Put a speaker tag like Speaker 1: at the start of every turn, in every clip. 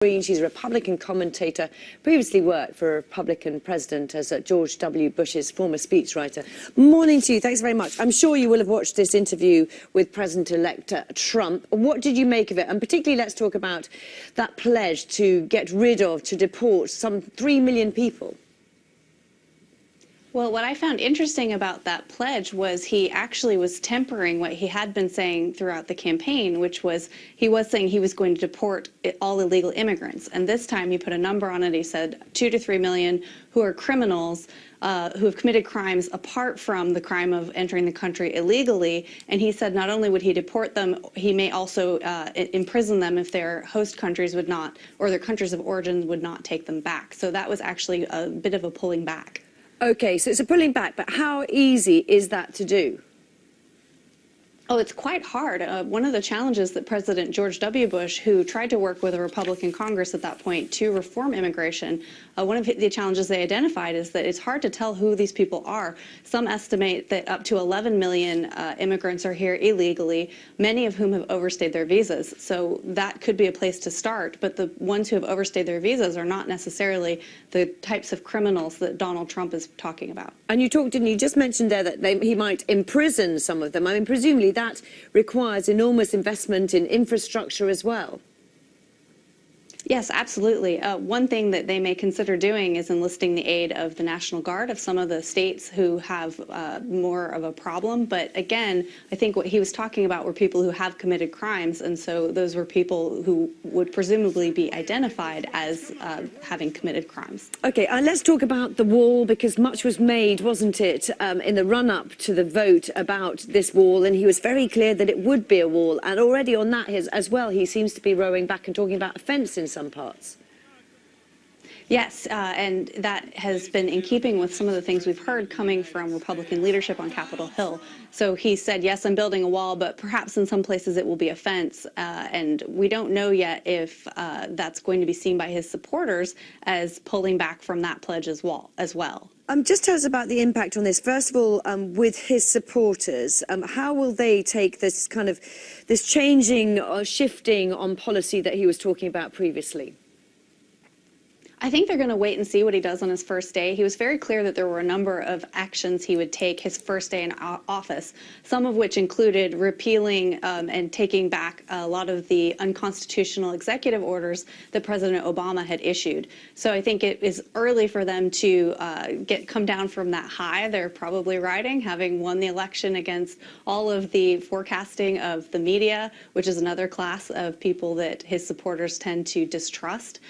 Speaker 1: She's a Republican commentator, previously worked for a Republican president as George W. Bush's former speechwriter. Morning to you. Thanks very much. I'm sure you will have watched this interview with President-elect Trump. What did you make of it? And particularly, let's talk about that pledge to get rid of, to deport some 3 million people.
Speaker 2: Well, what I found interesting about that pledge was he actually was tempering what he had been saying throughout the campaign, which was he was saying he was going to deport all illegal immigrants. And this time he put a number on it. He said 2 to 3 million who are criminals, who have committed crimes apart from the crime of entering the country illegally. And he said not only would he deport them, he may also imprison them if their host countries would not, or their countries of origin would not take them back. So that was actually a bit of a pulling back.
Speaker 1: Okay, so it's a pulling back, but how easy is that to do?
Speaker 2: Oh, it's quite hard. One of the challenges that President George W. Bush, who tried to work with a Republican Congress at that point to reform immigration, one of the challenges they identified is that it's hard to tell who these people are. Some estimate that up to 11 million immigrants are here illegally, many of whom have overstayed their visas. So that could be a place to start, but the ones who have overstayed their visas are not necessarily the types of criminals that Donald Trump is talking about.
Speaker 1: And you talked, didn't you, just mentioned there that he might imprison some of them. I mean, presumably that requires enormous investment in infrastructure as well.
Speaker 2: Yes, absolutely. One thing that they may consider doing is enlisting the aid of the National Guard of some of the states who have more of a problem. But again, I think what he was talking about were people who have committed crimes. And so those were people who would presumably be identified as having committed crimes.
Speaker 1: OK, let's talk about the wall, because much was made, wasn't it, in the run-up to the vote about this wall. And he was very clear that it would be a wall. And already on that as well, he seems to be rowing back and talking about a fence in some parts.
Speaker 2: Yes, and that has been in keeping with some of the things we've heard coming from Republican leadership on Capitol Hill. So he said, yes, I'm building a wall, but perhaps in some places it will be a fence. And we don't know yet if that's going to be seen by his supporters as pulling back from that pledge as well.
Speaker 1: Just tell us about the impact on this. First of all, with his supporters, how will they take this this changing or shifting on policy that he was talking about previously?
Speaker 2: I think they're going to wait and see what he does on his first day. He was very clear that there were a number of actions he would take his first day in office, some of which included repealing and taking back a lot of the unconstitutional executive orders that President Obama had issued. So I think it is early for them to come down from that high they're probably riding, having won the election against all of the forecasting of the media, which is another class of people that his supporters tend to distrust.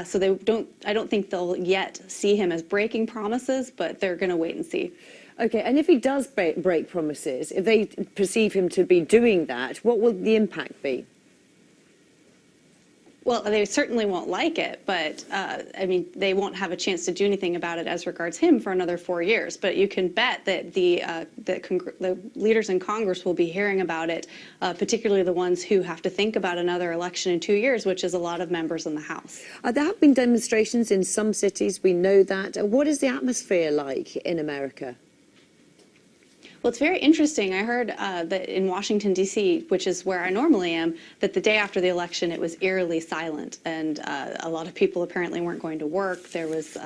Speaker 2: So I don't think they'll yet see him as breaking promises, but they're going to wait and see.
Speaker 1: Okay, and if he does break promises, if they perceive him to be doing that, what will the impact be?
Speaker 2: Well, they certainly won't like it, but I mean, they won't have a chance to do anything about it as regards him for another 4 years. But you can bet that the leaders in Congress will be hearing about it, particularly the ones who have to think about another election in 2 years, which is a lot of members in the House.
Speaker 1: There have been demonstrations in some cities. We know that. What is the atmosphere like in America?
Speaker 2: Well, it's very interesting. I heard that in Washington, D.C., which is where I normally am, that the day after the election, it was eerily silent. And a lot of people apparently weren't going to work. There was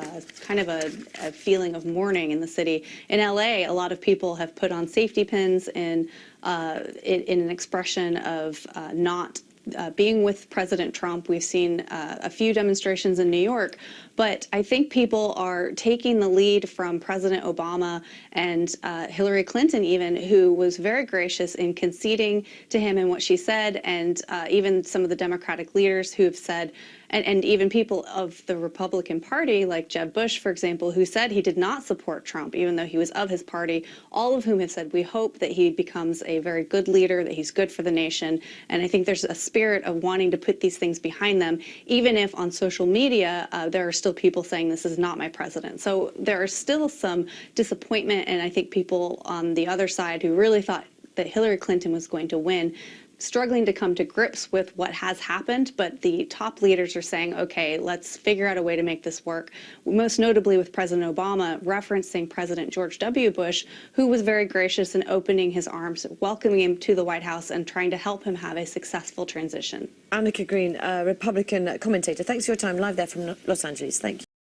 Speaker 2: kind of a feeling of mourning in the city. In L.A., a lot of people have put on safety pins in an expression of not being with President Trump. We've seen a few demonstrations in New York, but I think people are taking the lead from President Obama and Hillary Clinton even, who was very gracious in conceding to him in what she said, and even some of the Democratic leaders who have said, and even people of the Republican Party, like Jeb Bush, for example, who said he did not support Trump, even though he was of his party, all of whom have said, we hope that he becomes a very good leader, that he's good for the nation. And I think there's a spirit of wanting to put these things behind them, even if on social media there are still people saying this is not my president. So there are still some disappointment, and I think people on the other side who really thought that Hillary Clinton was going to win struggling to come to grips with what has happened, but the top leaders are saying, okay, let's figure out a way to make this work. Most notably with President Obama referencing President George W. Bush, who was very gracious in opening his arms, welcoming him to the White House and trying to help him have a successful transition.
Speaker 1: Annika Green, Republican commentator, thanks for your time live there from Los Angeles. Thank you.